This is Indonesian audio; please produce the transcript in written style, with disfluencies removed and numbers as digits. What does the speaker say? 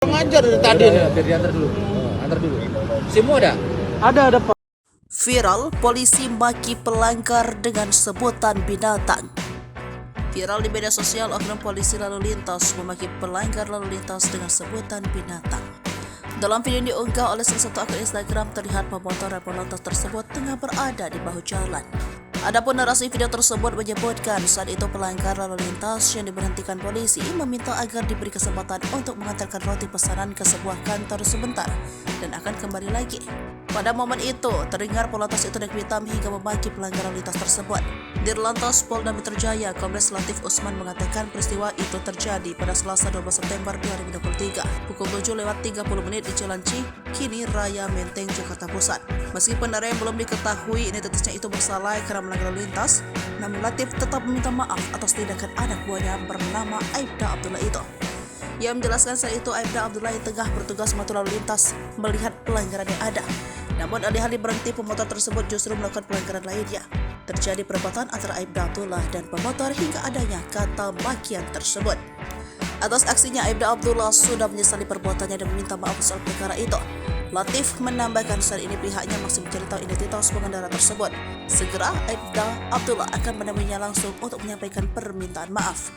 Ngajar dari tadi. Biar diantar dulu. Antar dulu. Semua ada? Ada Pak. Viral, polisi maki pelanggar dengan sebutan binatang. Viral di media sosial, oknum polisi lalu lintas memaki pelanggar lalu lintas dengan sebutan binatang. Dalam video yang diunggah oleh salah satu akun Instagram, terlihat pemotor lalu lintas tersebut tengah berada di bahu jalan. Adapun narasi video tersebut menyebutkan saat itu pelanggar lalu lintas yang diberhentikan polisi meminta agar diberi kesempatan untuk mengantarkan roti pesanan ke sebuah kantor sebentar dan akan kembali lagi. Pada momen itu, terdengar polantas itu naik hitam hingga memaki pelanggar lalu lintas tersebut. Dirlantas Polda Metro Jaya, Kombes Latif Usman mengatakan peristiwa itu terjadi pada Selasa 12 September 2023 pukul 7:30 di Jalan Cikini Raya Menteng, Jakarta Pusat. Meskipun ada yang belum diketahui identitasnya itu bersalah karena melanggar lalu lintas, namun Latif tetap meminta maaf atas tindakan anak buahnya bernama Aibda Abdullah itu. Ia menjelaskan saat itu Aibda Abdullah yang tengah bertugas mengatur lalu lintas melihat pelanggaran yang ada. Namun alih-alih berhenti, pemotor tersebut justru melakukan pelanggaran lainnya. Terjadi perdebatan antara Aibda Abdullah dan pemotor hingga adanya kata makian tersebut. Atas aksinya, Aibda Abdullah sudah menyesali perbuatannya dan meminta maaf soal perkara itu. Latif menambahkan saat ini pihaknya masih mencari tahu identitas pengendara tersebut. Segera Aibda Abdullah akan menemuinya langsung untuk menyampaikan permintaan maaf.